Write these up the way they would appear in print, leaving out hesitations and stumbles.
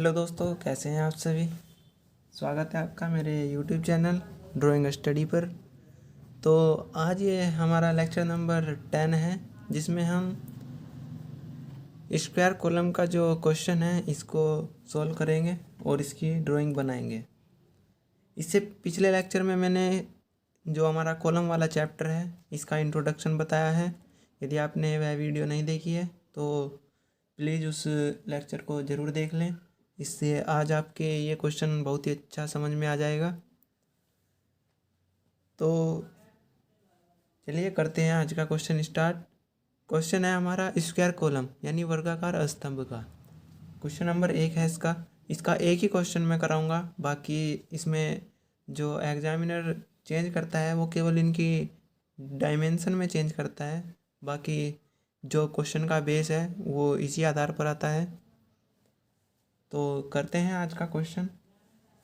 Hello दोस्तों, कैसे हैं आप सभी। स्वागत है आपका मेरे यूट्यूब चैनल ड्राइंग स्टडी पर। तो आज ये हमारा लेक्चर नंबर 10 है, जिसमें हम स्क्वायर कॉलम का जो क्वेश्चन है इसको सॉल्व करेंगे और इसकी ड्राइंग बनाएंगे। इससे पिछले लेक्चर में मैंने जो हमारा कॉलम वाला चैप्टर है इसका इंट्रोडक्शन बताया है। यदि आपने वह वीडियो नहीं देखी है तो प्लीज़ उस लेक्चर को ज़रूर देख लें। इससे आज आपके ये क्वेश्चन बहुत ही अच्छा समझ में आ जाएगा। तो चलिए करते हैं आज का क्वेश्चन स्टार्ट। क्वेश्चन है हमारा स्क्वायर कॉलम यानी वर्गाकार स्तंभ का। क्वेश्चन नंबर 1 है इसका एक ही क्वेश्चन मैं कराऊंगा। बाकी इसमें जो एग्जामिनर चेंज करता है वो केवल इनकी डायमेंशन में चेंज करता है। बाकी जो क्वेश्चन का बेस है वो इसी आधार पर आता है। तो करते हैं आज का क्वेश्चन।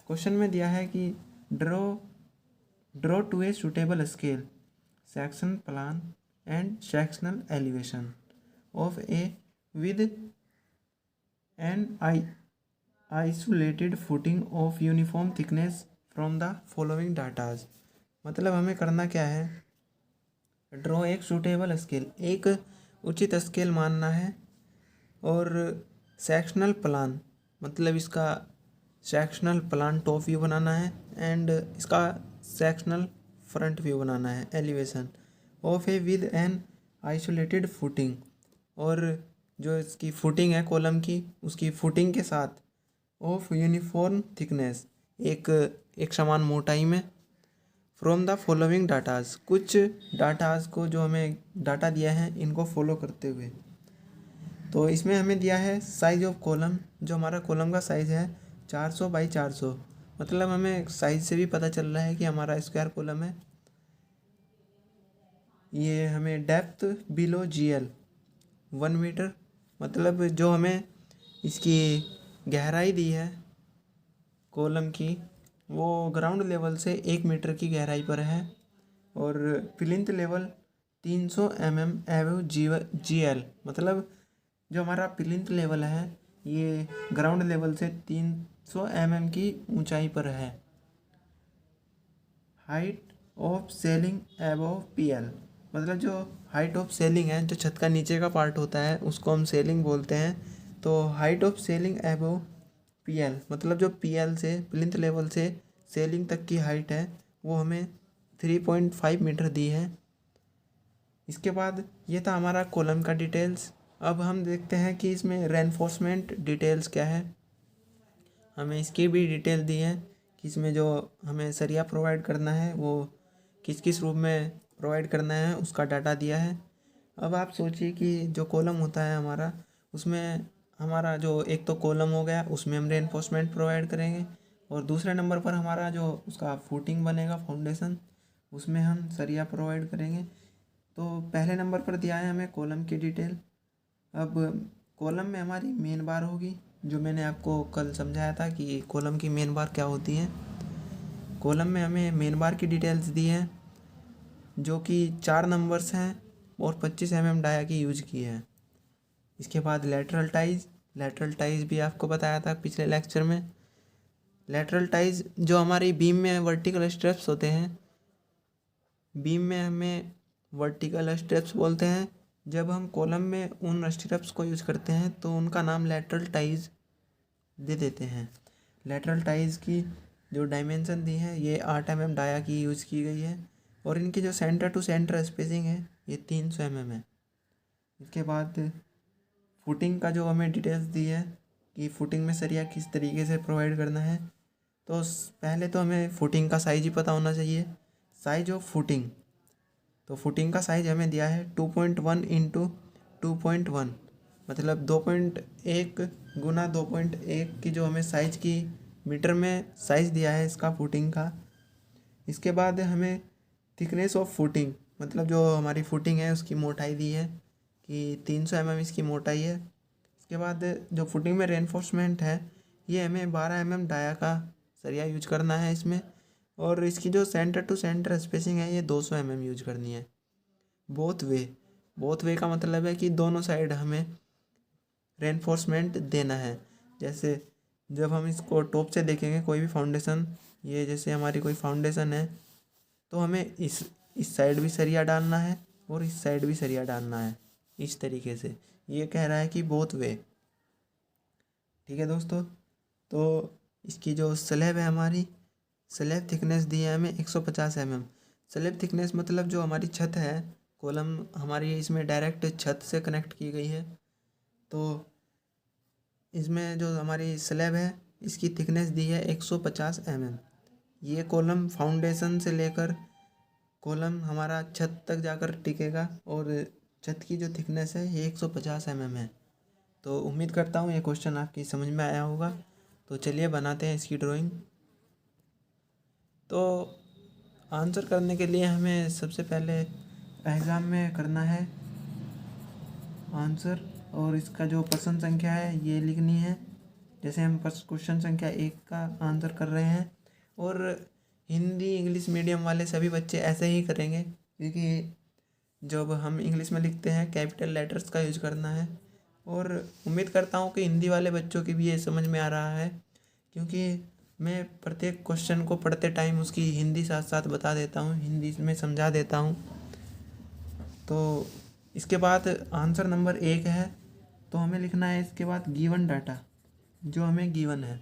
क्वेश्चन में दिया है कि draw two a suitable scale section plan and sectional elevation of A with an isolated footing of uniform thickness from the following datas. मतलब हमें करना क्या है, ड्रॉ एक सूटेबल स्केल, एक उचित स्केल मानना है, और सेक्शनल प्लान मतलब इसका सेक्शनल प्लान टॉप व्यू बनाना है एंड इसका सेक्शनल फ्रंट व्यू बनाना है elevation of A with an isolated footing, और जो इसकी फुटिंग है कॉलम की उसकी फुटिंग के साथ ऑफ यूनिफॉर्म थिकनेस एक समान मोटाई में फ्रॉम द फॉलोइंग डाटाज, कुछ डाटाज को जो हमें डाटा दिया है इनको फॉलो करते हुए। तो इसमें हमें दिया है साइज ऑफ कॉलम, जो हमारा कॉलम का साइज़ है 400 बाई 400। मतलब हमें साइज से भी पता चल रहा है कि हमारा स्क्वायर कॉलम है। ये हमें डेप्थ बिलो GL 1 मीटर, मतलब जो हमें इसकी गहराई दी है कॉलम की वो ग्राउंड लेवल से 1 मीटर की गहराई पर है, और प्लिंथ लेवल 300 mm एवं GL, मतलब जो हमारा प्लिंथ लेवल है ये ग्राउंड लेवल से 300 mm की ऊंचाई पर है। Height of selling above PL, मतलब जो हाइट ऑफ सेलिंग है, जो छत का नीचे का पार्ट होता है उसको हम सेलिंग बोलते हैं। तो height of selling above PL मतलब जो PL से प्लिंथ लेवल से सेलिंग तक की हाइट है वो हमें 3.5 मीटर दी है। इसके बाद ये था हमारा कॉलम का डिटेल्स। अब हम देखते हैं कि इसमें रेनफोर्समेंट डिटेल्स क्या है। हमें इसकी भी डिटेल दी है कि इसमें जो हमें सरिया प्रोवाइड करना है वो किस किस रूप में प्रोवाइड करना है उसका डाटा दिया है। अब आप सोचिए कि जो कॉलम होता है हमारा, उसमें हमारा जो एक तो कॉलम हो गया उसमें हम रेनफोर्समेंट प्रोवाइड करेंगे, और दूसरे नंबर पर हमारा जो उसका फुटिंग बनेगा फाउंडेशन उसमें हम सरिया प्रोवाइड करेंगे। तो पहले नंबर पर दिया है हमें कॉलम की डिटेल। अब कॉलम में हमारी मेन बार होगी, जो मैंने आपको कल समझाया था कि कॉलम की मेन बार क्या होती है। कॉलम में हमें मेन बार की डिटेल्स दी है जो कि 4 नंबर्स हैं और 25 mm डाया की यूज की है। इसके बाद लेटरल टाइज भी आपको बताया था पिछले लेक्चर में। लेटरल टाइज जो हमारी बीम में वर्टिकल स्ट्रेप्स होते हैं, बीम में हमें वर्टिकल स्ट्रेप्स बोलते हैं। जब हम कॉलम में उन स्ट्रेप्स को यूज करते हैं तो उनका नाम लेटरल टाइज दे देते हैं। लेटरल टाइज की जो डायमेंशन दी है ये 8 mm डाया की यूज की गई है, और इनकी जो सेंटर टू सेंटर स्पेसिंग है ये 300 mm है। इसके बाद फुटिंग का जो हमें डिटेल्स दी है कि फुटिंग में सरिया किस तरीके से प्रोवाइड करना है। तो पहले तो हमें फुटिंग का साइज ही पता होना चाहिए। साइज ऑफ फुटिंग, तो फुटिंग का साइज हमें दिया है 2.1 इंटू 2.1, मतलब 2.1 गुना 2.1 की जो हमें साइज की मीटर में साइज दिया है इसका फुटिंग का। इसके बाद हमें थिकनेस ऑफ फुटिंग, मतलब जो हमारी फुटिंग है उसकी मोटाई दी है कि 300 mm इसकी मोटाई है। इसके बाद जो फुटिंग में रेनफोर्समेंट है ये हमें 12 mm डाया का सरिया यूज करना है इसमें, और इसकी जो सेंटर टू सेंटर स्पेसिंग है ये 200 mm यूज करनी है। बोथ वे का मतलब है कि दोनों साइड हमें रेनफोर्समेंट देना है। जैसे जब हम इसको टॉप से देखेंगे कोई भी फाउंडेशन, ये जैसे हमारी कोई फाउंडेशन है, तो हमें इस साइड भी सरिया डालना है और इस साइड भी सरिया डालना है, इस तरीके से। ये कह रहा है कि बोथ वे। ठीक है दोस्तों, तो इसकी जो स्लैब है, हमारी स्लैब थिकनेस दी है हमें 150 mm। स्लैब थिकनेस मतलब जो हमारी छत है, कॉलम हमारी इसमें डायरेक्ट छत से कनेक्ट की गई है, तो इसमें जो हमारी स्लैब है इसकी थिकनेस दी है 150 mm। ये कॉलम फाउंडेशन से लेकर कॉलम हमारा छत तक जाकर टिकेगा और छत की जो थिकनेस है ये 150 mm है। तो उम्मीद करता हूँ ये क्वेश्चन आपकी समझ में आया होगा। तो चलिए बनाते हैं इसकी ड्राइंग। तो आंसर करने के लिए हमें सबसे पहले एग्ज़ाम में करना है आंसर, और इसका जो प्रश्न संख्या है ये लिखनी है। जैसे हम क्वेश्चन संख्या 1 का आंसर कर रहे हैं, और हिंदी इंग्लिश मीडियम वाले सभी बच्चे ऐसे ही करेंगे, क्योंकि जब हम इंग्लिश में लिखते हैं कैपिटल लेटर्स का यूज करना है। और उम्मीद करता हूँ कि हिंदी वाले बच्चों की भी ये समझ में आ रहा है, क्योंकि मैं प्रत्येक क्वेश्चन को पढ़ते टाइम उसकी हिंदी साथ साथ बता देता हूँ, हिंदी में समझा देता हूँ। तो इसके बाद आंसर नंबर 1 है, तो हमें लिखना है इसके बाद गिवन डाटा, जो हमें गिवन है।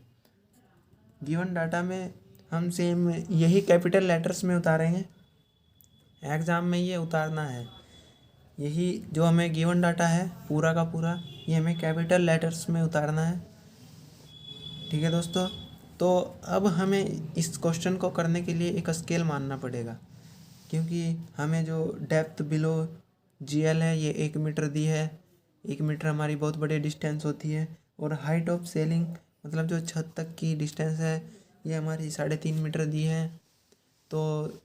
गिवन डाटा में हम सेम यही कैपिटल लेटर्स में उतारेंगे, एग्ज़ाम में ये उतारना है। यही जो हमें गिवन डाटा है पूरा का पूरा, ये हमें कैपिटल लेटर्स में उतारना है। ठीक है दोस्तों, तो अब हमें इस क्वेश्चन को करने के लिए एक स्केल मानना पड़ेगा, क्योंकि हमें जो डेप्थ बिलो GL है ये 1 मीटर दी है। 1 मीटर हमारी बहुत बड़ी डिस्टेंस होती है। और हाइट ऑफ सेलिंग मतलब जो छत तक की डिस्टेंस है ये हमारी 3.5 मीटर दी है। तो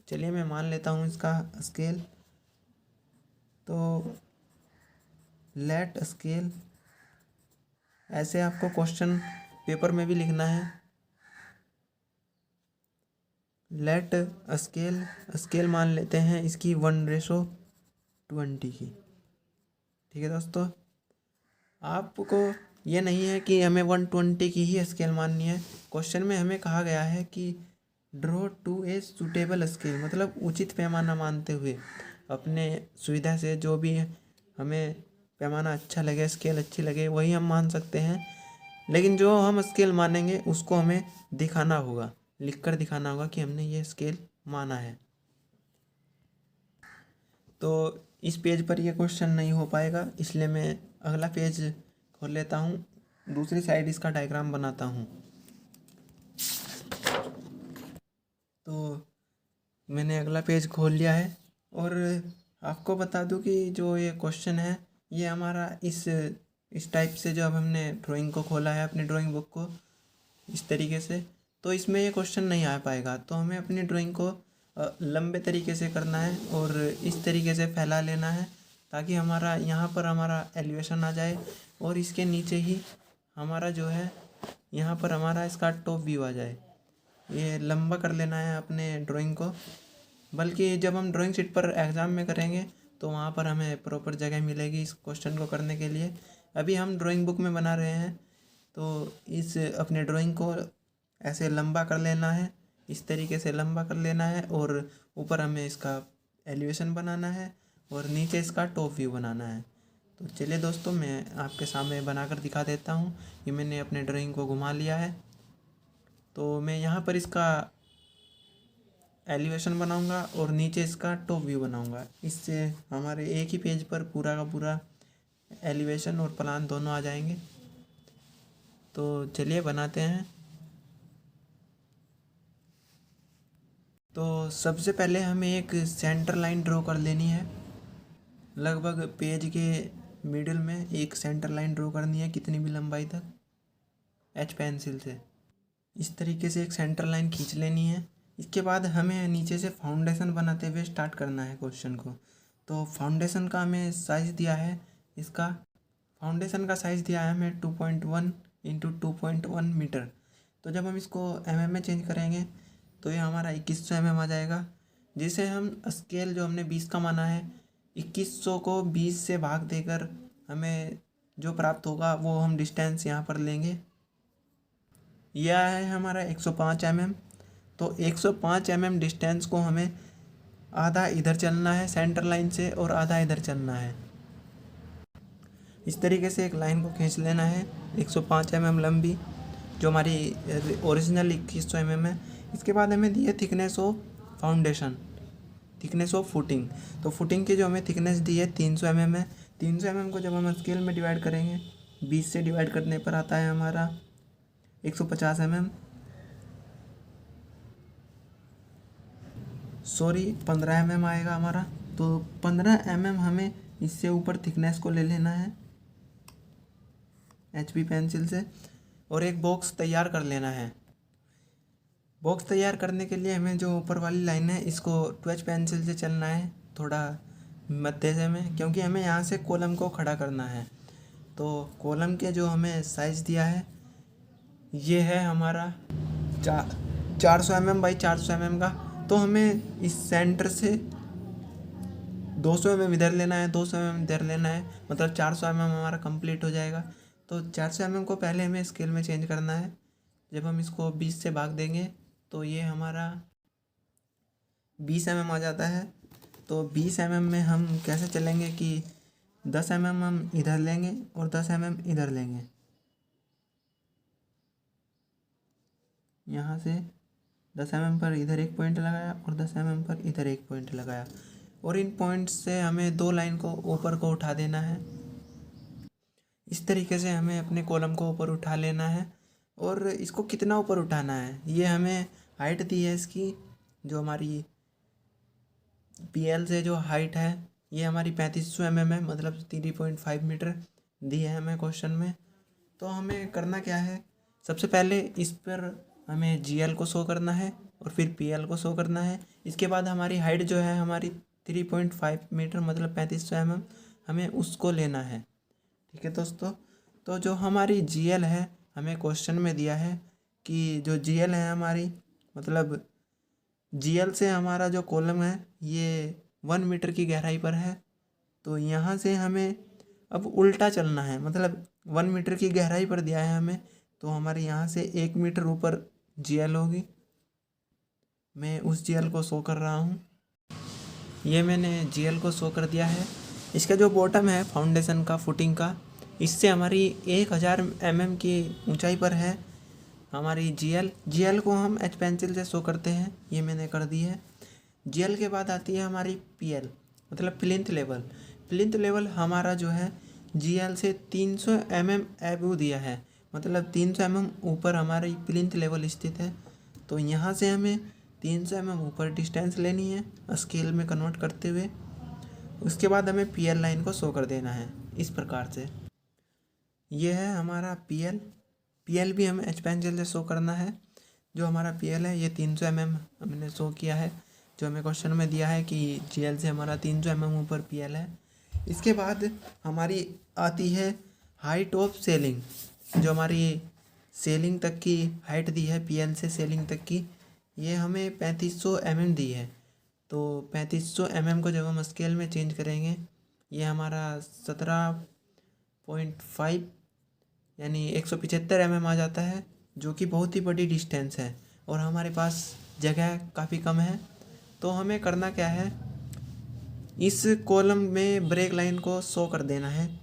चलिए मैं मान लेता हूँ इसका स्केल। तो लेट स्केल, ऐसे आपको क्वेश्चन पेपर में भी लिखना है। लेट स्केल मान लेते हैं इसकी 1:20 की। ठीक है दोस्तों, आपको ये नहीं है कि हमें 120 की ही स्केल माननी है। क्वेश्चन में हमें कहा गया है कि draw two a suitable scale, मतलब उचित पैमाना मानते हुए अपने सुविधा से जो भी हमें पैमाना अच्छा लगे, स्केल अच्छी लगे, वही हम मान सकते हैं। लेकिन जो हम स्केल मानेंगे उसको हमें दिखाना होगा, लिखकर दिखाना होगा कि हमने ये स्केल माना है। तो इस पेज पर ये क्वेश्चन नहीं हो पाएगा, इसलिए मैं अगला पेज खोल लेता हूँ, दूसरी साइड इसका डायग्राम बनाता हूँ। तो मैंने अगला पेज खोल लिया है, और आपको बता दूं कि जो ये क्वेश्चन है ये हमारा इस टाइप से, जो अब हमने ड्राइंग को खोला है अपनी ड्राइंग बुक को इस तरीके से, तो इसमें ये क्वेश्चन नहीं आ पाएगा। तो हमें अपनी ड्राइंग को लंबे तरीके से करना है और इस तरीके से फैला लेना है, ताकि हमारा यहाँ पर हमारा एलिवेशन आ जाए, और इसके नीचे ही हमारा जो है यहाँ पर हमारा इसका टॉप व्यू आ जाए। ये लंबा कर लेना है अपने ड्राइंग को, बल्कि जब हम ड्राइंग शीट पर एग्ज़ाम में करेंगे तो वहाँ पर हमें प्रॉपर जगह मिलेगी इस क्वेश्चन को करने के लिए। अभी हम ड्राइंग बुक में बना रहे हैं, तो इस अपने ड्राइंग को ऐसे लंबा कर लेना है, इस तरीके से लंबा कर लेना है, और ऊपर हमें इसका एलिवेशन बनाना है और नीचे इसका टॉप व्यू बनाना है। तो चलिए दोस्तों, मैं आपके सामने बनाकर दिखा देता हूँ कि मैंने अपने ड्राइंग को घुमा लिया है। तो मैं यहाँ पर इसका एलिवेशन बनाऊंगा और नीचे इसका टॉप व्यू बनाऊंगा। इससे हमारे एक ही पेज पर पूरा का पूरा एलिवेशन और प्लान दोनों आ जाएंगे। तो चलिए बनाते हैं। तो सबसे पहले हमें एक सेंटर लाइन ड्रॉ कर लेनी है। लगभग पेज के मिडिल में एक सेंटर लाइन ड्रॉ करनी है, कितनी भी लंबाई तक, एच पेंसिल से इस तरीके से एक सेंटर लाइन खींच लेनी है। इसके बाद हमें नीचे से फाउंडेशन बनाते हुए स्टार्ट करना है क्वेश्चन को। तो फाउंडेशन का हमें साइज़ दिया है, इसका फाउंडेशन का साइज़ दिया है हमें 2.1 इंटू 2.1 मीटर। तो जब हम इसको mm में चेंज करेंगे तो ये हमारा 2100 mm आ जाएगा, जिसे हम स्केल जो हमने 20 का माना है, 2100 को 20 से भाग देकर हमें जो प्राप्त होगा वो हम डिस्टेंस यहाँ पर लेंगे। ये आया है हमारा 105 mm। तो 105 mm डिस्टेंस को हमें आधा इधर चलना है सेंटर लाइन से और आधा इधर चलना है। इस तरीके से एक लाइन को खींच लेना है 105 mm लंबी, जो हमारी ओरिजिनल 2100 mm है। इसके बाद हमें दी है thickness of foundation, thickness of footing. तो फुटिंग की जो हमें थिकनेस दी है 300 mm है। 300 mm को जब हम स्केल में डिवाइड करेंगे, 20 से डिवाइड करने पर आता है हमारा 150 mm, सॉरी 15 mm आएगा हमारा। तो 15 mm हमें इससे ऊपर थिकनेस को ले लेना है HB पेंसिल से और एक बॉक्स तैयार कर लेना है। बॉक्स तैयार करने के लिए हमें जो ऊपर वाली लाइन है इसको 2H पेंसिल से चलना है थोड़ा मध्य से में, क्योंकि हमें यहाँ से कॉलम को खड़ा करना है। तो कॉलम के जो हमें साइज़ दिया है ये है हमारा 400 mm बाई 400 mm का। तो हमें इस सेंटर से 200 mm इधर लेना है, 200 mm इधर लेना है, मतलब 400 mm हमारा कंप्लीट हो जाएगा। तो 400 mm को पहले हमें स्केल में चेंज करना है। जब हम इसको 20 से भाग देंगे तो ये हमारा 20 mm आ जाता है। तो 20 mm में हम कैसे चलेंगे कि 10 mm हम इधर लेंगे और 10 mm इधर लेंगे। यहाँ से 10 mm पर इधर एक पॉइंट लगाया और 10 mm पर इधर एक पॉइंट लगाया, और इन पॉइंट से हमें दो लाइन को ऊपर को उठा देना है। इस तरीके से हमें अपने कॉलम को ऊपर उठा लेना है। और इसको कितना ऊपर उठाना है, ये हमें हाइट दी है इसकी, जो हमारी PL से जो हाइट है ये हमारी 3500 mm है, मतलब 3.5 मीटर दी है हमें क्वेश्चन में। तो हमें करना क्या है, सबसे पहले इस पर हमें GL को शो करना है और फिर PL को शो करना है। इसके बाद हमारी हाइट जो है हमारी 3.5 मीटर मतलब 3500 mm, हमें उसको लेना है। ठीक है दोस्तों, तो जो हमारी GL है हमें क्वेश्चन में दिया है कि जो GL है हमारी, मतलब GL से हमारा जो कॉलम है ये 1 मीटर की गहराई पर है। तो यहाँ से हमें अब उल्टा चलना है, मतलब 1 मीटर की गहराई पर दिया है हमें, तो हमारे यहाँ से 1 मीटर ऊपर GL होगी। मैं उस GL को शो कर रहा हूँ, ये मैंने GL को शो कर दिया है। इसका जो बॉटम है फाउंडेशन का, फुटिंग का, इससे हमारी 1000 mm की ऊंचाई पर है हमारी GL को हम H पेंसिल से शो करते हैं, ये मैंने कर दी है। GL के बाद आती है हमारी PL, मतलब प्लिंथ लेवल। प्लिंथ लेवल हमारा जो है GL से 300 mm एबव दिया है, मतलब 300 mm ऊपर हमारी प्लिंथ लेवल स्थित है। तो यहाँ से हमें 300 mm ऊपर डिस्टेंस लेनी है स्केल में कन्वर्ट करते हुए। उसके बाद हमें PL लाइन को शो कर देना है इस प्रकार से। ये है हमारा PL भी हमें H पेंसिल से शो करना है। जो हमारा PL है ये 300 mm हमने शो किया है, जो हमें क्वेश्चन में दिया है कि GL से हमारा 300 mm ऊपर PL है। इसके बाद हमारी आती है हाइट ऑफ सेलिंग, जो हमारी सेलिंग तक की हाइट दी है PL से सेलिंग तक की, ये हमें 3500 mm दी है। तो 3500 mm को जब हम स्केल में चेंज करेंगे ये हमारा 17.5 यानी 175 mm आ जाता है, जो कि बहुत ही बड़ी डिस्टेंस है और हमारे पास जगह काफ़ी कम है। तो हमें करना क्या है, इस कॉलम में ब्रेक लाइन को शो कर देना है।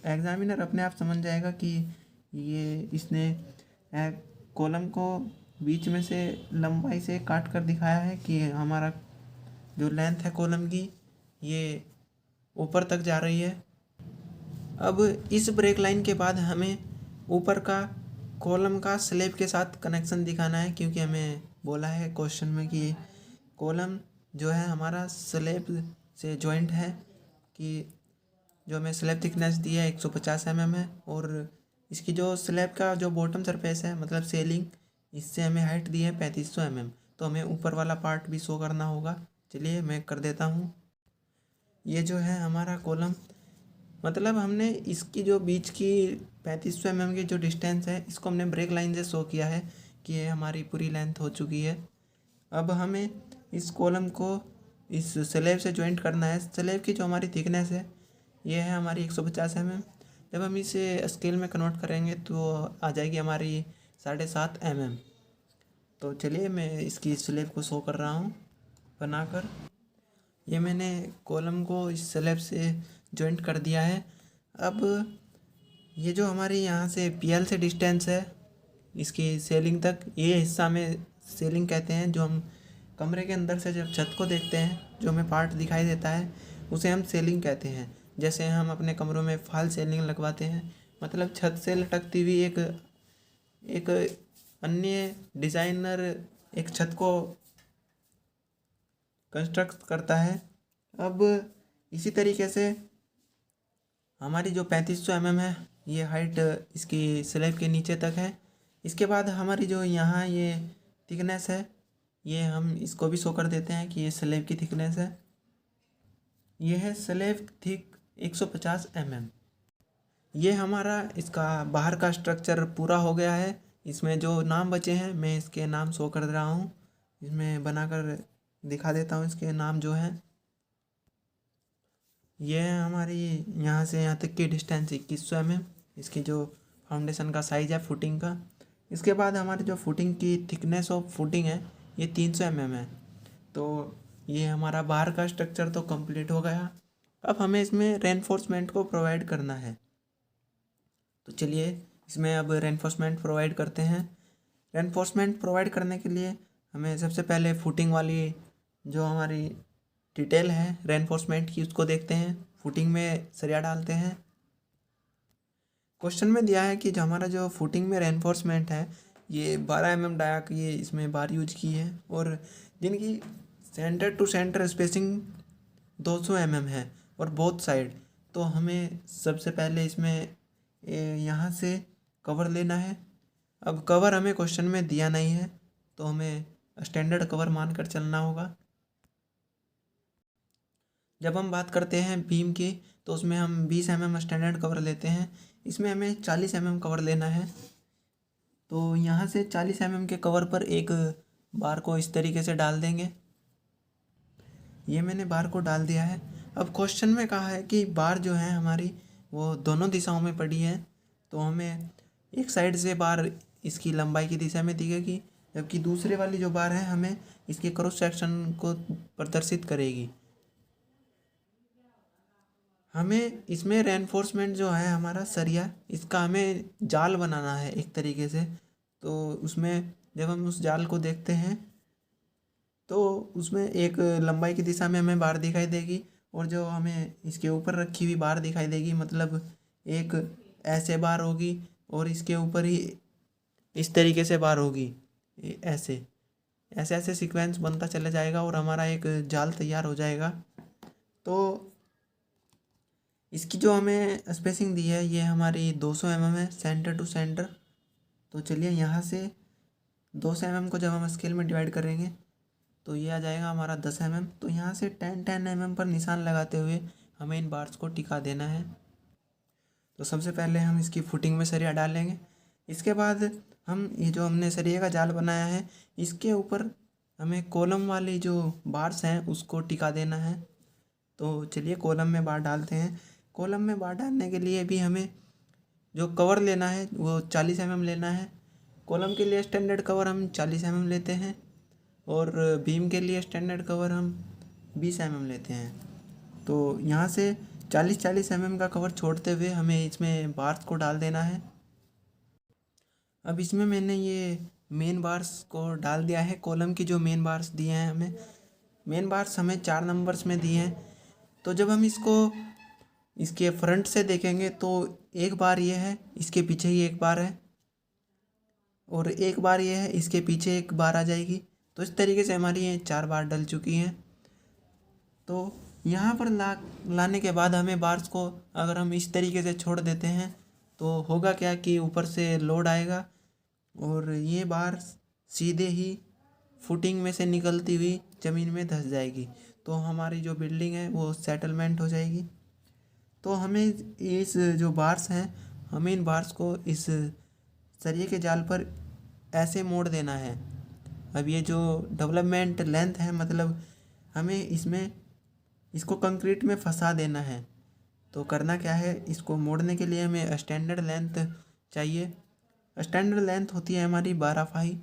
एग्जामिनर अपने आप समझ जाएगा कि ये इसने कॉलम को बीच में से लंबाई से काट कर दिखाया है कि हमारा जो लेंथ है कॉलम की ये ऊपर तक जा रही है। अब इस ब्रेक लाइन के बाद हमें ऊपर का कॉलम का स्लैब के साथ कनेक्शन दिखाना है, क्योंकि हमें बोला है क्वेश्चन में कि कॉलम जो है हमारा स्लैब से जॉइंट है, कि जो हमें स्लैब थिकनेस दी है 150 mm है, और इसकी जो स्लैब का जो बॉटम सरफेस है मतलब सेलिंग, इससे हमें हाइट दी है 3500 mm। तो हमें ऊपर वाला पार्ट भी शो करना होगा। चलिए मैं कर देता हूँ। ये जो है हमारा कॉलम, मतलब हमने इसकी जो बीच की 3500 mm की जो डिस्टेंस है इसको हमने ब्रेक लाइन से शो किया है कि ये हमारी पूरी लेंथ हो चुकी है। अब हमें इस कॉलम को इस स्लैब से जॉइंट करना है। स्लैब की जो हमारी थिकनेस है ये है हमारी 150 mm। जब हम इसे स्केल में कन्वर्ट करेंगे तो आ जाएगी हमारी 7.5 mm। तो चलिए मैं इसकी स्लैब को शो कर रहा हूँ बनाकर। ये मैंने कॉलम को इस स्लैब से जॉइंट कर दिया है। अब ये जो हमारी यहाँ से पीएल से डिस्टेंस है इसकी सेलिंग तक, ये हिस्सा में सेलिंग कहते हैं। जो हम कमरे के अंदर से जब छत को देखते हैं, जो हमें पार्ट दिखाई देता है, उसे हम सेलिंग कहते हैं। जैसे हम अपने कमरों में फॉल सेलिंग लगवाते हैं, मतलब छत से लटकती हुई एक एक अन्य डिज़ाइनर एक छत को कंस्ट्रक्ट करता है। अब इसी तरीके से हमारी जो 3500 mm है, ये हाइट इसकी स्लैब के नीचे तक है। इसके बाद हमारी जो यहाँ ये थिकनेस है, ये हम इसको भी शो कर देते हैं कि ये स्लैब की थिकनेस है। ये है स्लैब थिक 150 mm। ये हमारा इसका बाहर का स्ट्रक्चर पूरा हो गया है। इसमें जो नाम बचे हैं मैं इसके नाम शो कर रहा हूँ, इसमें बनाकर दिखा देता हूँ इसके नाम जो हैं। ये है हमारी यहाँ से यहाँ तक की डिस्टेंस 2100 mm, इसकी जो फाउंडेशन का साइज़ है फुटिंग का। इसके बाद हमारी जो फुटिंग की थिकनेस ऑफ फुटिंग है ये 300 mm है। तो ये हमारा बाहर का स्ट्रक्चर तो कंप्लीट हो गया। अब हमें इसमें रेनफोर्समेंट को प्रोवाइड करना है। तो चलिए इसमें अब रेनफोर्समेंट प्रोवाइड करते हैं। रेनफोर्समेंट प्रोवाइड करने के लिए हमें सबसे पहले फुटिंग वाली जो हमारी डिटेल है रेनफोर्समेंट की उसको देखते हैं। फुटिंग में सरिया डालते हैं। क्वेश्चन में दिया है कि जो हमारा जो फुटिंग में रेनफोर्समेंट है ये 12 mm डाया की ये इसमें बार यूज की है, और जिनकी centre to centre spacing 200 mm है और बोथ साइड। तो हमें सबसे पहले इसमें यहाँ से कवर लेना है। अब कवर हमें क्वेश्चन में दिया नहीं है तो हमें स्टैंडर्ड कवर मानकर चलना होगा। जब हम बात करते हैं बीम की तो उसमें हम 20 mm स्टैंडर्ड कवर लेते हैं। इसमें हमें 40 mm कवर लेना है। तो यहाँ से 40 mm के कवर पर एक बार को इस तरीके से डाल देंगे। ये मैंने बार को डाल दिया है। अब क्वेश्चन में कहा है कि बार जो है हमारी वो दोनों दिशाओं में पड़ी है, तो हमें एक साइड से बार इसकी लंबाई की दिशा में दिखेगी, जबकि दूसरे वाली जो बार है हमें इसके क्रॉस सेक्शन को प्रदर्शित करेगी। हमें इसमें रेनफोर्समेंट जो है हमारा सरिया, इसका हमें जाल बनाना है एक तरीके से। तो उसमें जब हम उस जाल को देखते हैं तो उसमें एक लंबाई की दिशा में हमें बार दिखाई देगी, और जो हमें इसके ऊपर रखी हुई बार दिखाई देगी, मतलब एक ऐसे बार होगी और इसके ऊपर ही इस तरीके से बार होगी। ऐसे ऐसे ऐसे सीक्वेंस बनता चला जाएगा और हमारा एक जाल तैयार हो जाएगा। तो इसकी जो हमें स्पेसिंग दी है ये हमारी 200 mm है सेंटर टू सेंटर। तो चलिए यहाँ से 200 mm को जब हम स्केल में डिवाइड करेंगे तो ये आ जाएगा हमारा 10 mm। तो यहाँ से 10 mm पर निशान लगाते हुए हमें इन बार्स को टिका देना है। तो सबसे पहले हम इसकी फुटिंग में सरिया डालेंगे। इसके बाद हम ये जो हमने सरिये का जाल बनाया है इसके ऊपर हमें कॉलम वाली जो बार्स हैं उसको टिका देना है। तो चलिए कॉलम में बार डालते हैं। कॉलम में बार डालने के लिए भी हमें जो कवर लेना है वो 40 mm लेना है। कॉलम के लिए स्टैंडर्ड कवर हम 40 mm लेते हैं और बीम के लिए स्टैंडर्ड कवर हम 20 mm लेते हैं। तो यहाँ से 40-40 mm का कवर छोड़ते हुए हमें इसमें बार्स को डाल देना है। अब इसमें मैंने ये मेन बार्स को डाल दिया है। कॉलम की जो मेन बार्स दिए हैं हमें, मेन बार्स हमें 4 नंबर्स में दिए हैं। तो जब हम इसको इसके फ्रंट से देखेंगे तो एक बार ये है, इसके पीछे ही एक बार है, और एक बार ये है, इसके पीछे एक बार आ जाएगी। तो इस तरीके से हमारी ये 4 बार डल चुकी हैं। तो यहाँ पर लाने के बाद हमें बार्स को अगर हम इस तरीके से छोड़ देते हैं तो होगा क्या कि ऊपर से लोड आएगा और ये बार सीधे ही फुटिंग में से निकलती हुई ज़मीन में धंस जाएगी। तो हमारी जो बिल्डिंग है वो सेटलमेंट हो जाएगी। तो हमें इस जो बार्स हैं हमें इन बार्स को इस सरिये के जाल पर ऐसे मोड़ देना है। अब ये जो डेवलपमेंट लेंथ है, मतलब हमें इसमें इसको कंक्रीट में फंसा देना है। तो करना क्या है, इसको मोड़ने के लिए हमें स्टैंडर्ड लेंथ चाहिए। स्टैंडर्ड लेंथ होती है हमारी 12 फाई।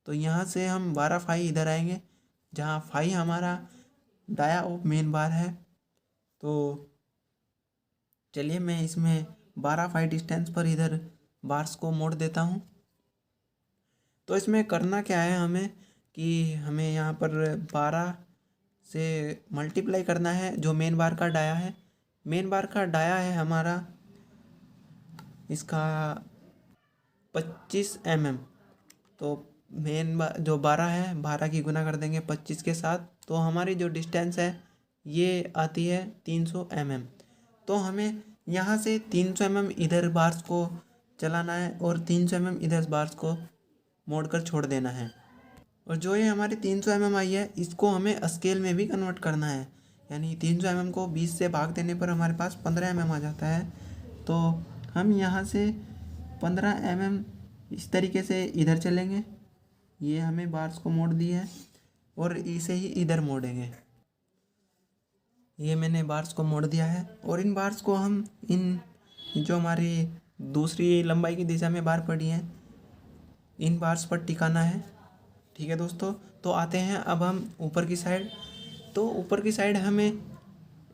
तो यहाँ से हम 12 फाई इधर आएंगे, जहाँ फाई हमारा डाया ऑफ मेन बार है। तो चलिए मैं इसमें 12 फाई डिस्टेंस पर इधर बार्स को मोड़ देता हूँ। तो इसमें करना क्या है हमें कि हमें यहाँ पर 12 से मल्टीप्लाई करना है जो मेन बार का डाया है। मेन बार का डाया है हमारा इसका 25 mm। तो मेन जो 12 है, 12 की गुना कर देंगे 25 के साथ, तो हमारी जो डिस्टेंस है ये आती है 300 mm। तो हमें यहाँ से 300 mm इधर बार्स को चलाना है और 300 mm इधर बार्स को मोड़कर छोड़ देना है। और जो ये हमारी 300 mm आई है इसको हमें स्केल में भी कन्वर्ट करना है, यानी 300 mm को 20 से भाग देने पर हमारे पास 15 mm आ जाता है। तो हम यहाँ से 15 mm इस तरीके से इधर चलेंगे, ये हमें बार्स को मोड़ दी है, और इसे ही इधर मोड़ेंगे। ये मैंने बार्स को मोड़ दिया है और इन बार्स को हम इन जो हमारी दूसरी लंबाई की दिशा में बार पड़ी हैं इन बार्स पर टिकाना है। ठीक है दोस्तों, तो आते हैं अब हम ऊपर की साइड। तो ऊपर की साइड हमें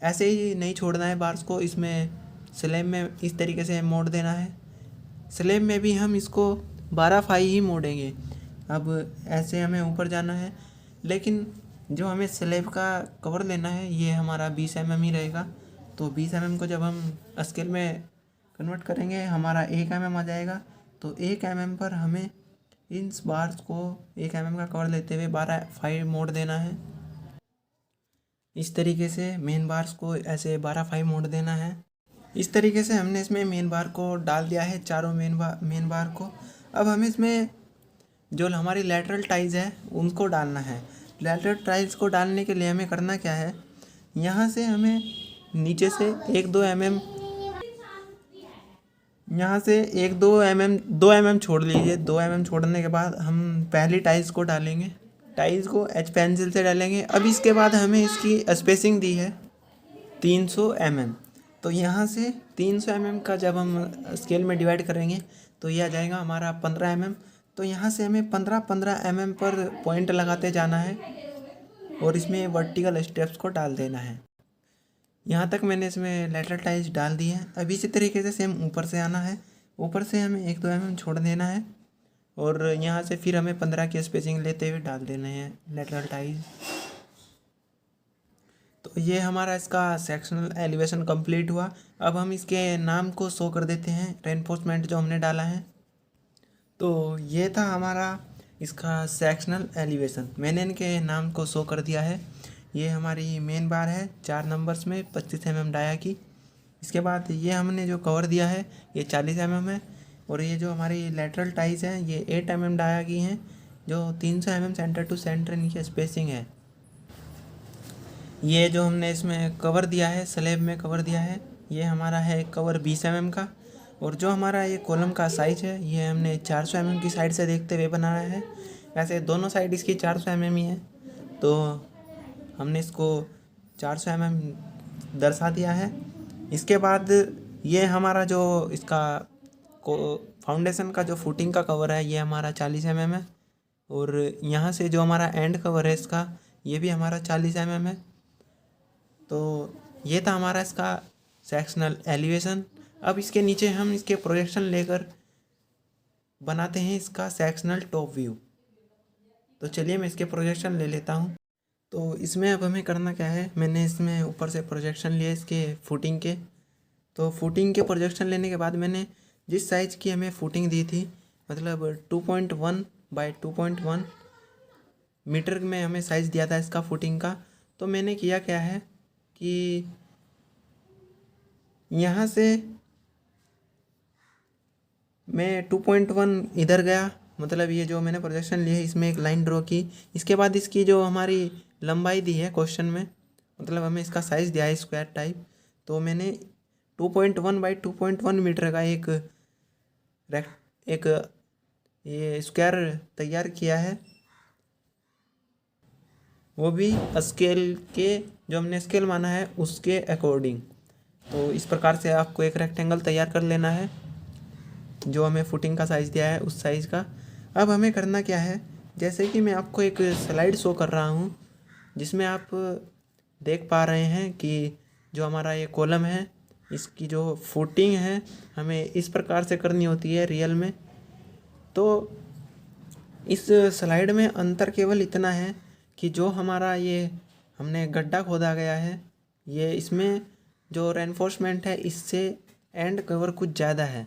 ऐसे ही नहीं छोड़ना है बार्स को, इसमें स्लैब में इस तरीके से मोड़ देना है। स्लैब में भी हम इसको 12 फाई ही मोड़ेंगे। अब ऐसे हमें ऊपर जाना है, लेकिन जो हमें स्लैब का कवर लेना है ये हमारा 20 mm ही रहेगा। तो 20 mm को जब हम स्केल में कन्वर्ट करेंगे हमारा 1 mm आ जाएगा। तो 1 mm पर हमें इन बार्स को 1 mm का कवर लेते हुए 12 फाई मोड़ देना है। इस तरीके से मेन बार्स को ऐसे 12 फाई मोड़ देना है। इस तरीके से हमने इसमें मेन बार को डाल दिया है, चारों मेन बार को। अब हमें इसमें जो हमारी लैटरल टाइज है उनको डालना है। लैटरल टाइज को डालने के लिए हमें करना क्या है, यहाँ से हमें नीचे से 1-2 mm, यहाँ से 2 mm छोड़ लीजिए। 2 mm छोड़ने के बाद हम पहली टाइल्स को डालेंगे, टाइल्स को एच पेंसिल से डालेंगे। अब इसके बाद हमें इसकी स्पेसिंग दी है 300 mm। तो यहाँ से 300 mm का जब हम स्केल में डिवाइड करेंगे तो ये आ जाएगा हमारा 15 mm। तो यहाँ से हमें 15-15 mm पर पॉइंट लगाते जाना है और इसमें वर्टिकल स्टेप्स को डाल देना है। यहाँ तक मैंने इसमें लेटरल टाइल्स डाल दी है। अब इसी तरीके से सेम ऊपर से आना है, ऊपर से हमें 1-2 mm छोड़ देना है और यहाँ से फिर हमें 15 की स्पेसिंग लेते हुए डाल देने हैं लेटरल टाइल्स। तो ये हमारा इसका सेक्शनल एलिवेशन कंप्लीट हुआ। अब हम इसके नाम को शो कर देते हैं, रेनफोर्समेंट जो हमने डाला है। तो ये था हमारा इसका सेक्शनल एलिवेशन, मैंने इनके नाम को शो कर दिया है। ये हमारी मेन बार है 4 नंबर्स में 25 mm डाया की। इसके बाद ये हमने जो कवर दिया है ये 40 mm है, और ये जो हमारी लेटरल टाइज हैं ये 8 mm डाया की हैं, जो 300 mm सेंटर टू सेंटर इनकी स्पेसिंग है। ये जो हमने इसमें कवर दिया है, स्लैब में कवर दिया है, ये हमारा है कवर 20 mm का। और जो हमारा ये कॉलम का साइज है ये हमने 400 mm की साइड से देखते हुए बनाया है। वैसे दोनों साइड इसकी 400 mm ही है, तो हमने इसको 400 mm दर्शा दिया है। इसके बाद ये हमारा जो इसका फाउंडेशन का जो फुटिंग का कवर है ये हमारा 40 mm है, और यहाँ से जो हमारा एंड कवर है इसका ये भी हमारा 40 mm है। तो ये था हमारा इसका सेक्शनल एलिवेशन। अब इसके नीचे हम इसके प्रोजेक्शन लेकर बनाते हैं इसका सेक्शनल टॉप व्यू। तो चलिए मैं इसके प्रोजेक्शन ले लेता हूँ। तो इसमें अब हमें करना क्या है, मैंने इसमें ऊपर से प्रोजेक्शन लिए इसके फुटिंग के। तो फुटिंग के प्रोजेक्शन लेने के बाद मैंने जिस साइज़ की हमें फुटिंग दी थी, मतलब 2.1 बाय 2.1 मीटर में हमें साइज़ दिया था इसका फुटिंग का। तो मैंने किया क्या है कि यहाँ से मैं 2.1 इधर गया, मतलब ये जो मैंने प्रोजेक्शन लिए इसमें एक लाइन ड्रॉ की। इसके बाद इसकी जो हमारी लंबाई दी है क्वेश्चन में, मतलब हमें इसका साइज़ दिया है स्क्वायर टाइप, तो मैंने 2.1 बाई 2.1 मीटर का एक ये स्क्वायर तैयार किया है, वो भी स्केल के जो हमने स्केल माना है उसके अकॉर्डिंग। तो इस प्रकार से आपको एक रेक्टेंगल तैयार कर लेना है। जो हमें फुटिंग का साइज़ दिया है उस साइज़ का। अब हमें करना क्या है, जैसे कि मैं आपको एक स्लाइड शो कर रहा हूँ जिसमें आप देख पा रहे हैं कि जो हमारा ये कॉलम है इसकी जो फुटिंग है हमें इस प्रकार से करनी होती है रियल में। तो इस स्लाइड में अंतर केवल इतना है कि जो हमारा ये हमने गड्ढा खोदा गया है ये इसमें जो रेनफोर्समेंट है इससे एंड कवर कुछ ज़्यादा है,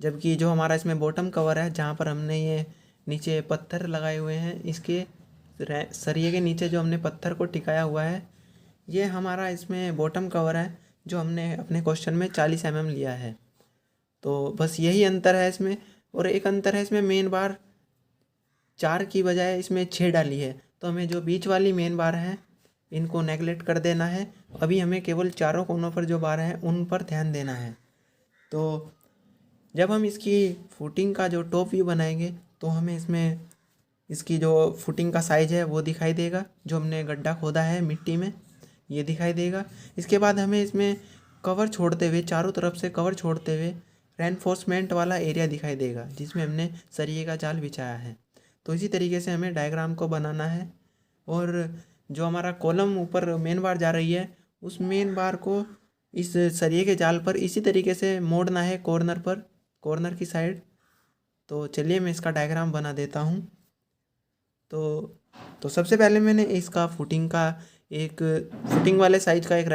जबकि जो हमारा इसमें बॉटम कवर है जहाँ पर हमने ये नीचे पत्थर लगाए हुए हैं इसके सरिये के नीचे जो हमने पत्थर को टिकाया हुआ है ये हमारा इसमें बॉटम कवर है जो हमने अपने क्वेश्चन में 40 mm लिया है। तो बस यही अंतर है इसमें। और एक अंतर है इसमें मेन बार 4 की बजाय इसमें 6 डाली है, तो हमें जो बीच वाली मेन बार है इनको नेगलेक्ट कर देना है। अभी हमें केवल चारों कोनों पर जो बार हैं उन पर ध्यान देना है। तो जब हम इसकी फुटिंग का जो टॉप व्यू बनाएंगे तो हमें इसमें इसकी जो फुटिंग का साइज़ है वो दिखाई देगा, जो हमने गड्ढा खोदा है मिट्टी में ये दिखाई देगा। इसके बाद हमें इसमें कवर छोड़ते हुए, चारों तरफ से कवर छोड़ते हुए रेनफोर्समेंट वाला एरिया दिखाई देगा जिसमें हमने सरिये का जाल बिछाया है। तो इसी तरीके से हमें डायग्राम को बनाना है। और जो हमारा कॉलम ऊपर मेन बार जा रही है उस मेन बार को इस सरिये के जाल पर इसी तरीके से मोड़ना है कॉर्नर पर, कॉर्नर की साइड। तो चलिए मैं इसका डायग्राम बना देता हूँ। तो सबसे पहले मैंने इसका फुटिंग वाले साइज का एक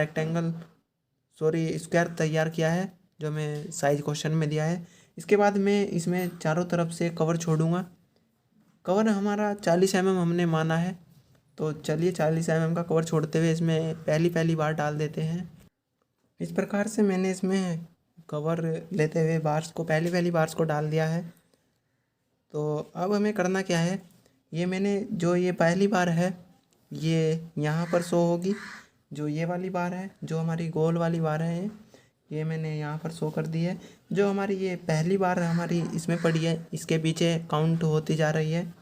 स्क्वायर तैयार किया है जो मैं साइज क्वेश्चन में दिया है। इसके बाद मैं इसमें चारों तरफ से कवर छोड़ूंगा। कवर हमारा 40 mm हमने माना है, तो चलिए 40 mm का कवर छोड़ते हुए इसमें पहली बार डाल देते हैं। इस प्रकार से मैंने इसमें कवर लेते हुए पहली बार्स को डाल दिया है। तो अब हमें करना क्या है, ये मैंने जो ये पहली बार है ये यहाँ पर शो होगी, जो ये वाली बार है जो हमारी गोल वाली बार है ये मैंने यहाँ पर शो कर दी है। जो हमारी ये पहली बार हमारी इसमें पड़ी है इसके पीछे काउंट होती जा रही है,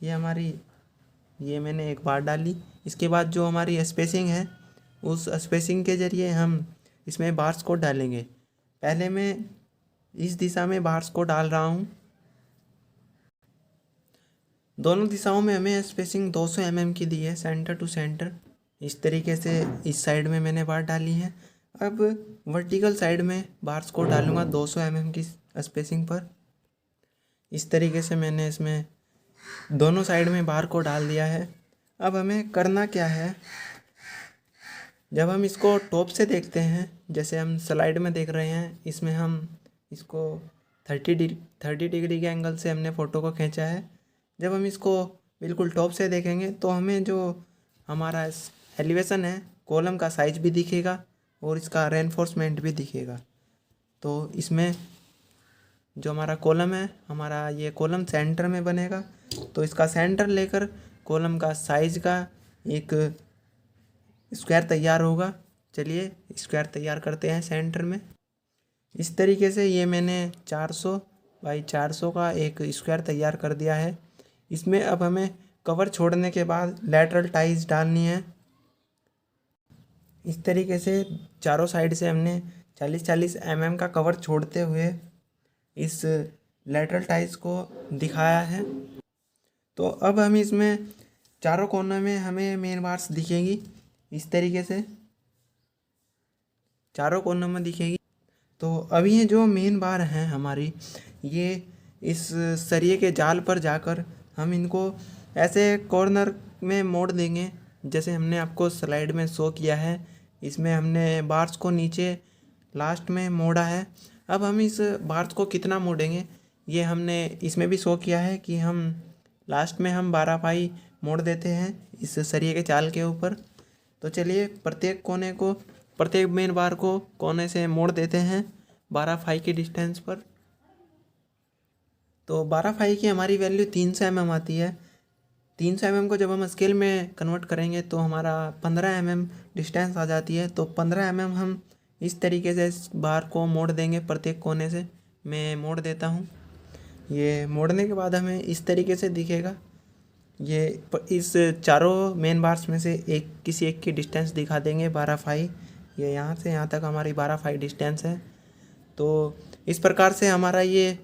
ये मैंने एक बार डाली। इसके बाद जो हमारी स्पेसिंग है उस स्पेसिंग के ज़रिए हम इसमें बार्स को डालेंगे। पहले मैं इस दिशा में बार्स को डाल रहा हूँ। दोनों दिशाओं में हमें स्पेसिंग 200 mm की दी है सेंटर टू सेंटर। इस तरीके से इस साइड में मैंने बार डाली है। अब वर्टिकल साइड में बार्स को डालूंगा 200 mm की स्पेसिंग पर। इस तरीके से मैंने इसमें दोनों साइड में बार को डाल दिया है। अब हमें करना क्या है, जब हम इसको टॉप से देखते हैं जैसे हम स्लाइड में देख रहे हैं इसमें हम इसको 30 डिग्री के एंगल से हमने फ़ोटो को खींचा है। जब हम इसको बिल्कुल टॉप से देखेंगे तो हमें जो हमारा एलिवेशन है कॉलम का साइज भी दिखेगा और इसका रेनफोर्समेंट भी दिखेगा। तो इसमें जो हमारा कॉलम है हमारा ये कॉलम सेंटर में बनेगा, तो इसका सेंटर लेकर कॉलम का साइज का एक स्क्वायर तैयार होगा। चलिए स्क्वायर तैयार करते हैं सेंटर में। इस तरीके से ये मैंने 400 बाई 400 का एक स्क्वायर तैयार कर दिया है। इसमें अब हमें कवर छोड़ने के बाद लैटरल टाइज डालनी है। इस तरीके से चारों साइड से हमने 40 mm का कवर छोड़ते हुए इस लैटरल टाइज को दिखाया है। तो अब हम इसमें चारों कोनों में हमें मेन बार्स दिखेगी, इस तरीके से चारों कोनों में दिखेगी। तो अभी ये जो मेन बार हैं हमारी ये इस सरिये के जाल पर जाकर हम इनको ऐसे कॉर्नर में मोड़ देंगे जैसे हमने आपको स्लाइड में शो किया है। इसमें हमने बार्स को नीचे लास्ट में मोड़ा है। अब हम इस बार्स को कितना मोड़ेंगे ये हमने इसमें भी शो किया है कि हम लास्ट में हम 12 पाई मोड़ देते हैं इस सरिये के जाल के ऊपर। तो चलिए प्रत्येक मेन बार को कोने से मोड़ देते हैं 12 फाई की डिस्टेंस पर। तो 12 फाई की हमारी वैल्यू 300 mm आती है। 300 mm को जब हम स्केल में कन्वर्ट करेंगे तो हमारा 15 mm डिस्टेंस आ जाती है। तो 15 mm हम इस तरीके से इस बार को मोड़ देंगे प्रत्येक कोने से। मैं मोड़ देता हूँ। ये मोड़ने के बाद हमें इस तरीके से दिखेगा। ये इस चारों मेन बार्स में से किसी एक की डिस्टेंस दिखा देंगे 12 फाई। ये यहाँ से यहाँ तक हमारी 12 फाई डिस्टेंस है। तो इस प्रकार से हमारा ये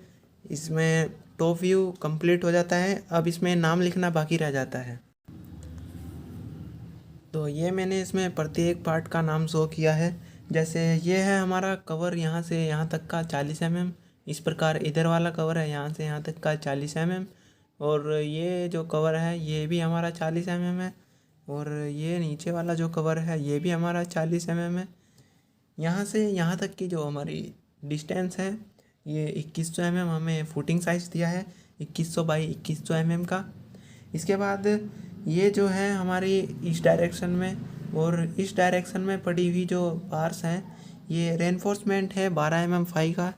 इसमें टॉप व्यू कंप्लीट हो जाता है। अब इसमें नाम लिखना बाकी रह जाता है। तो ये मैंने इसमें प्रत्येक पार्ट का नाम शो किया है। जैसे ये है हमारा कवर, यहाँ से यहाँ तक का 40 mm। इस प्रकार इधर वाला कवर है यहाँ से यहाँ तक का 40 mm। और ये जो कवर है ये भी हमारा 40 mm है। और ये नीचे वाला जो कवर है ये भी हमारा 40 mm है। यहाँ से यहाँ तक की जो हमारी डिस्टेंस है ये 2100 mm हमें फुटिंग साइज़ दिया है, 2100 बाई 2100 mm का। इसके बाद ये जो है हमारी इस डायरेक्शन में और इस डायरेक्शन में पड़ी हुई जो बार्स हैं ये रेनफोर्समेंट है 12 mm फाई का।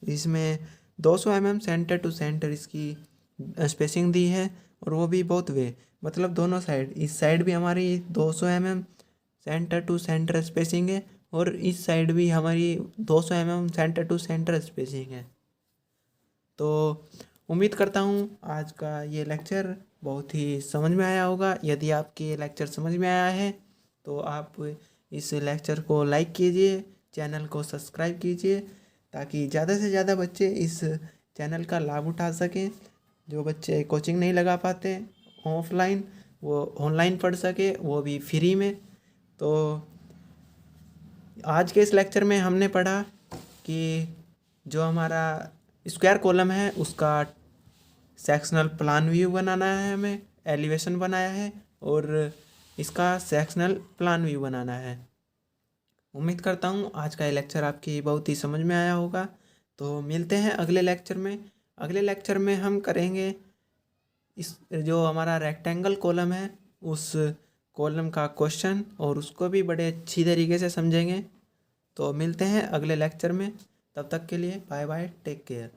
इसमें 200 mm सेंटर टू सेंटर इसकी स्पेसिंग दी है, और वो भी बोथ वे, मतलब दोनों साइड। इस साइड भी हमारी 200 mm centre to centre spacing है, और इस साइड भी हमारी 200 mm centre to centre spacing है। तो उम्मीद करता हूँ आज का ये लेक्चर बहुत ही समझ में आया होगा। यदि आपके ये लेक्चर समझ में आया है तो आप इस लेक्चर को लाइक कीजिए, चैनल को सब्सक्राइब कीजिए, ताकि ज़्यादा से ज़्यादा बच्चे इस चैनल का लाभ उठा सकें। जो बच्चे कोचिंग नहीं लगा पाते ऑफलाइन, वो ऑनलाइन पढ़ सके, वो भी फ्री में। तो आज के इस लेक्चर में हमने पढ़ा कि जो हमारा स्क्वायर कॉलम है उसका सेक्शनल प्लान व्यू बनाना है, हमें एलिवेशन बनाया है, और इसका सेक्शनल प्लान व्यू बनाना है। उम्मीद करता हूँ आज का ये लेक्चर आपकी बहुत ही समझ में आया होगा। तो मिलते हैं अगले लेक्चर में। अगले लेक्चर में हम करेंगे इस जो हमारा रेक्टेंगल कॉलम है उस कॉलम का क्वेश्चन, और उसको भी बड़े अच्छी तरीके से समझेंगे। तो मिलते हैं अगले लेक्चर में, तब तक के लिए बाय बाय, टेक केयर।